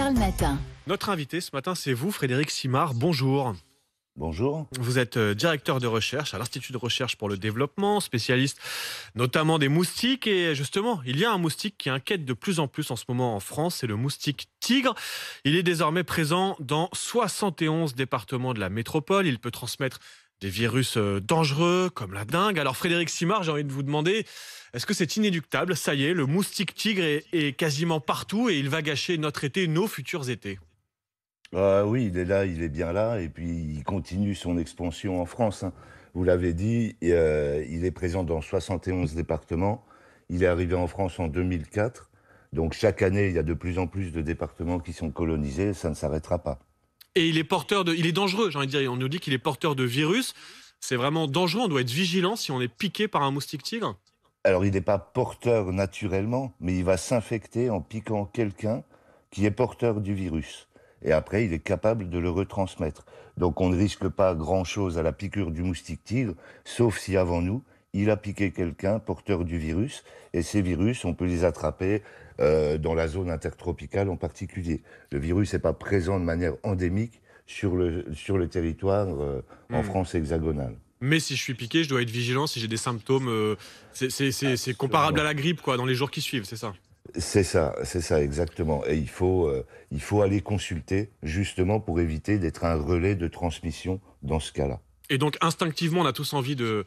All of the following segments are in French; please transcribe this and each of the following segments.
Charles Matin. Notre invité ce matin, c'est vous, Frédéric Simard. Bonjour. Bonjour. Vous êtes directeur de recherche à l'Institut de recherche pour le développement, spécialiste notamment des moustiques. Et justement, il y a un moustique qui inquiète de plus en plus en ce moment en France, c'est le moustique tigre. Il est désormais présent dans 71 départements de la métropole. Il peut transmettre des virus dangereux comme la dengue. Alors Frédéric Simard, j'ai envie de vous demander, est-ce que c'est inéluctable? Ça y est, le moustique tigre est quasiment partout et il va gâcher notre été, nos futurs étés. Oui, il est là, il est bien là, et puis il continue son expansion en France, hein. Vous l'avez dit, il est présent dans 71 départements. Il est arrivé en France en 2004. Donc chaque année, il y a de plus en plus de départements qui sont colonisés. Ça ne s'arrêtera pas. Et il est dangereux, j'ai envie de dire. On nous dit qu'il est porteur de virus. C'est vraiment dangereux, on doit être vigilant si on est piqué par un moustique tigre. Alors, il n'est pas porteur naturellement, mais il va s'infecter en piquant quelqu'un qui est porteur du virus. Et après, il est capable de le retransmettre. Donc, on ne risque pas grand-chose à la piqûre du moustique tigre, sauf si avant nous, il a piqué quelqu'un porteur du virus. Et ces virus, on peut les attraper dans la zone intertropicale en particulier. Le virus n'est pas présent de manière endémique sur le territoire en France hexagonale. Mais si je suis piqué, je dois être vigilant si j'ai des symptômes. C'est comparable à la grippe, quoi, dans les jours qui suivent, c'est ça? C'est ça exactement. Et il faut aller consulter justement pour éviter d'être un relais de transmission dans ce cas-là. Et donc, instinctivement, on a tous envie de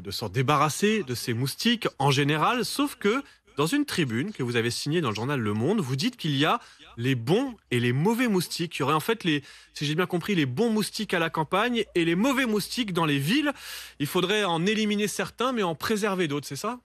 s'en débarrasser de ces moustiques en général, sauf que dans une tribune que vous avez signée dans le journal Le Monde, vous dites qu'il y a les bons et les mauvais moustiques. Il y aurait en fait, si j'ai bien compris, les bons moustiques à la campagne et les mauvais moustiques dans les villes. Il faudrait en éliminer certains, mais en préserver d'autres, c'est ça?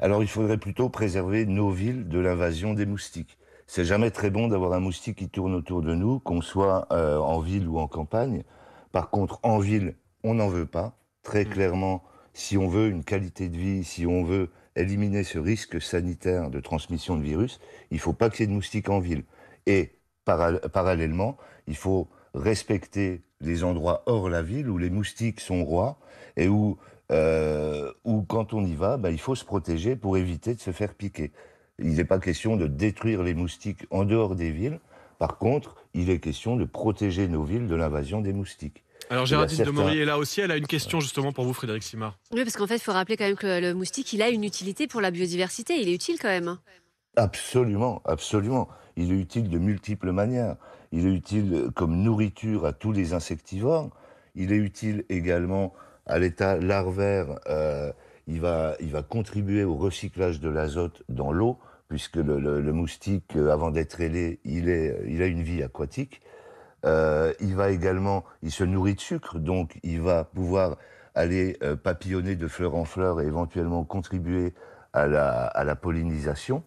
Alors il faudrait plutôt préserver nos villes de l'invasion des moustiques. C'est jamais très bon d'avoir un moustique qui tourne autour de nous, qu'on soit en ville ou en campagne. Par contre, en ville, on n'en veut pas. Très clairement, si on veut une qualité de vie, si on veut éliminer ce risque sanitaire de transmission de virus, il ne faut pas qu'il y ait de moustiques en ville. Et parallèlement, il faut respecter les endroits hors la ville où les moustiques sont rois et où quand on y va, il faut se protéger pour éviter de se faire piquer. Il n'est pas question de détruire les moustiques en dehors des villes. Par contre, il est question de protéger nos villes de l'invasion des moustiques. Alors Géraldine Demory est là aussi, elle a une question justement pour vous, Frédéric Simard. Oui, parce qu'en fait, il faut rappeler quand même que le moustique, il a une utilité pour la biodiversité. Il est utile quand même. Absolument, absolument. Il est utile de multiples manières. Il est utile comme nourriture à tous les insectivores. Il est utile également à l'état larvaire. Il va contribuer au recyclage de l'azote dans l'eau, puisque le moustique, avant d'être ailé, il a une vie aquatique. Il se nourrit de sucre, donc il va pouvoir aller papillonner de fleur en fleur et éventuellement contribuer à la pollinisation.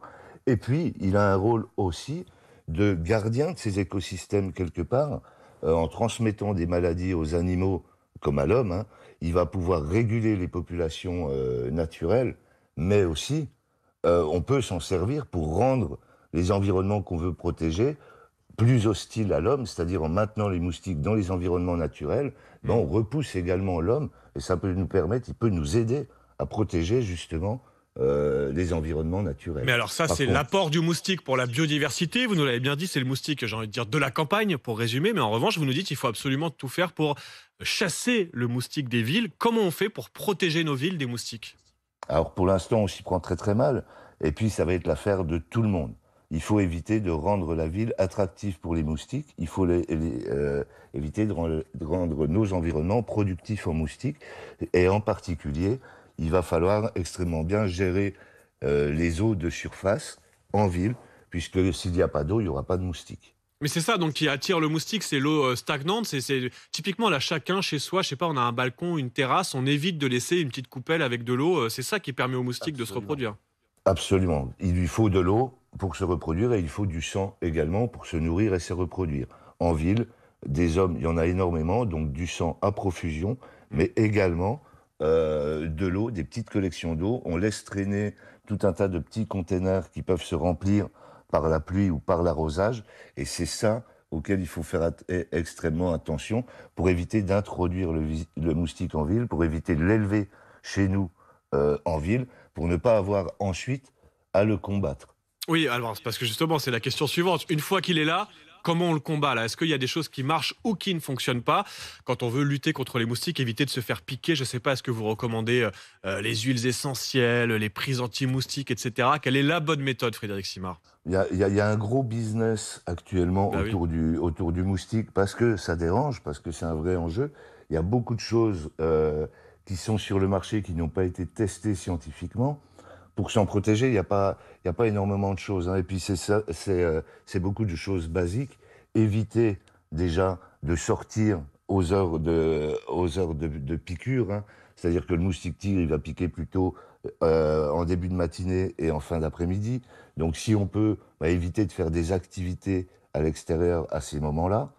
Et puis, il a un rôle aussi de gardien de ces écosystèmes quelque part, en transmettant des maladies aux animaux comme à l'homme, hein. Il va pouvoir réguler les populations naturelles, mais aussi, on peut s'en servir pour rendre les environnements qu'on veut protéger plus hostiles à l'homme, c'est-à-dire en maintenant les moustiques dans les environnements naturels, on repousse également l'homme, et ça peut nous permettre, il peut nous aider à protéger justement les environnements naturels. Mais alors ça, c'est l'apport du moustique pour la biodiversité. Vous nous l'avez bien dit, c'est le moustique, j'ai envie de dire, de la campagne, pour résumer. Mais en revanche, vous nous dites qu'il faut absolument tout faire pour chasser le moustique des villes. Comment on fait pour protéger nos villes des moustiques? Alors pour l'instant, on s'y prend très très mal. Et puis ça va être l'affaire de tout le monde. Il faut éviter de rendre la ville attractive pour les moustiques. Il faut éviter de rendre nos environnements productifs en moustiques. Et en particulier, il va falloir extrêmement bien gérer les eaux de surface en ville, puisque s'il n'y a pas d'eau, il n'y aura pas de moustiques. Mais c'est ça donc qui attire le moustique, c'est l'eau stagnante. C'est typiquement là, chacun chez soi, je sais pas, on a un balcon, une terrasse, on évite de laisser une petite coupelle avec de l'eau. C'est ça qui permet aux moustiques de se reproduire. Absolument. Il lui faut de l'eau pour se reproduire et il faut du sang également pour se nourrir et se reproduire. En ville, des hommes, il y en a énormément, donc du sang à profusion, mais également de l'eau, des petites collections d'eau. On laisse traîner tout un tas de petits containers qui peuvent se remplir par la pluie ou par l'arrosage, et c'est ça auquel il faut faire extrêmement attention pour éviter d'introduire le moustique en ville, pour éviter de l'élever chez nous en ville, pour ne pas avoir ensuite à le combattre. Oui, alors parce que justement, c'est la question suivante. Une fois qu'il est là, comment on le combat là? Est-ce qu'il y a des choses qui marchent ou qui ne fonctionnent pas quand on veut lutter contre les moustiques, éviter de se faire piquer? Je ne sais pas, est-ce que vous recommandez les huiles essentielles, les prises anti-moustiques, etc. Quelle est la bonne méthode, Frédéric Simard? Il y a un gros business actuellement Bah oui. autour du moustique parce que ça dérange, parce que c'est un vrai enjeu. Il y a beaucoup de choses qui sont sur le marché qui n'ont pas été testées scientifiquement. Pour s'en protéger, il y a pas énormément de choses, hein. Et puis c'est ça, c'est beaucoup de choses basiques. Éviter déjà de sortir aux heures de piqûre, hein. C'est-à-dire que le moustique tigre, il va piquer plutôt en début de matinée et en fin d'après-midi. Donc si on peut éviter de faire des activités à l'extérieur à ces moments-là.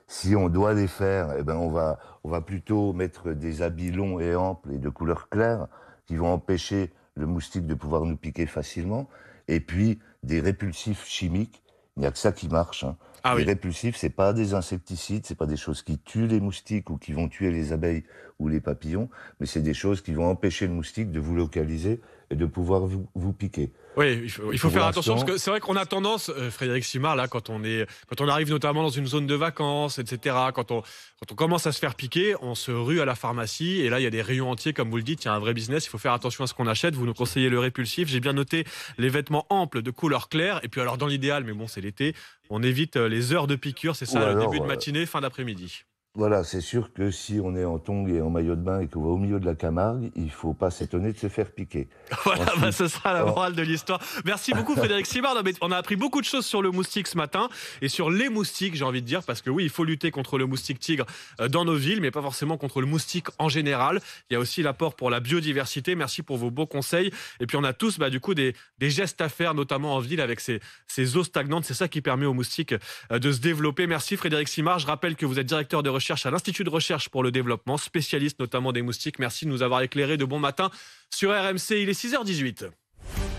Si on doit les faire, eh ben on va plutôt mettre des habits longs et amples et de couleur claire qui vont empêcher le moustique de pouvoir nous piquer facilement. Et puis des répulsifs chimiques, il n'y a que ça qui marche, hein. Ah Les oui. répulsifs, c'est pas des insecticides, c'est pas des choses qui tuent les moustiques ou qui vont tuer les abeilles ou les papillons, mais c'est des choses qui vont empêcher le moustique de vous localiser et de pouvoir vous piquer. Oui, il faut Pour faire attention parce l'instant, que c'est vrai qu'on a tendance, Frédéric Simard, là, quand on arrive notamment dans une zone de vacances, etc., quand on commence à se faire piquer, on se rue à la pharmacie et là, il y a des rayons entiers, comme vous le dites, il y a un vrai business, il faut faire attention à ce qu'on achète. Vous nous conseillez le répulsif, j'ai bien noté les vêtements amples de couleur claire et puis alors dans l'idéal, mais bon, c'est l'été, on évite les heures de piqûre, c'est ou ça, le début alors, de matinée, fin d'après-midi. voilà, c'est sûr que si on est en tongs et en maillot de bain et qu'on va au milieu de la Camargue, il faut pas s'étonner de se faire piquer. Voilà, bah, Ensuite, ce sera la en- morale de l'histoire. Merci beaucoup Frédéric Simard. Non, mais on a appris beaucoup de choses sur le moustique ce matin et sur les moustiques, j'ai envie de dire, parce que oui, il faut lutter contre le moustique tigre dans nos villes, mais pas forcément contre le moustique en général. Il y a aussi l'apport pour la biodiversité. Merci pour vos beaux conseils. Et puis on a tous du coup des gestes à faire, notamment en ville avec ces eaux stagnantes. C'est ça qui permet aux moustiques de se développer. Merci Frédéric Simard. Je rappelle que vous êtes directeur de recherche à l'Institut de recherche pour le développement, spécialiste notamment des moustiques. Merci de nous avoir éclairé de bon matin sur RMC. Il est 6h18.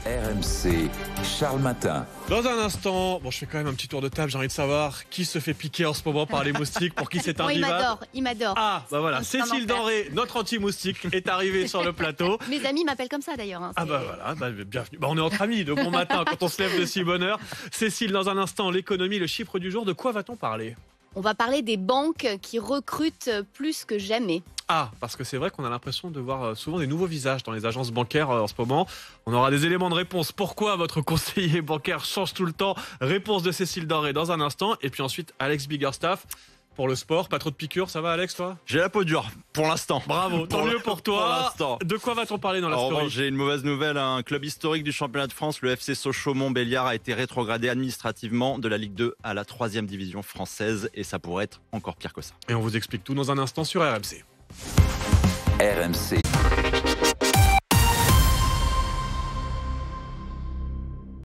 RMC, Charles Matin. Dans un instant, bon, je fais quand même un petit tour de table. J'ai envie de savoir qui se fait piquer en ce moment par les moustiques, pour qui c'est Moi, il invivable. m'adore, il m'adore. Ah, bah voilà, C'est un Cécile enfer. Denré, notre anti-moustique, est arrivée sur le plateau. Mes amis m'appellent comme ça d'ailleurs, hein, Ah c'est- bah voilà, bienvenue. Bah, on est entre amis de bon matin quand on se lève de si bonne heure. Cécile, dans un instant, l'économie, le chiffre du jour, de quoi va-t-on parler? On va parler des banques qui recrutent plus que jamais. Ah, parce que c'est vrai qu'on a l'impression de voir souvent des nouveaux visages dans les agences bancaires en ce moment. On aura des éléments de réponse. Pourquoi votre conseiller bancaire change tout le temps? Réponse de Cécile Denré dans un instant. Et puis ensuite, Alex Biggerstaff pour le sport. Pas trop de piqûres, ça va Alex, toi? J'ai la peau dure, pour l'instant. Bravo, tant mieux pour toi. l'instant. De quoi va-t-on parler dans la En story? revanche, j'ai une mauvaise nouvelle. Un club historique du championnat de France, le FC Sochaux-Montbéliard, a été rétrogradé administrativement de la Ligue 2 à la 3e division française. Et ça pourrait être encore pire que ça. Et on vous explique tout dans un instant sur RMC. RMC,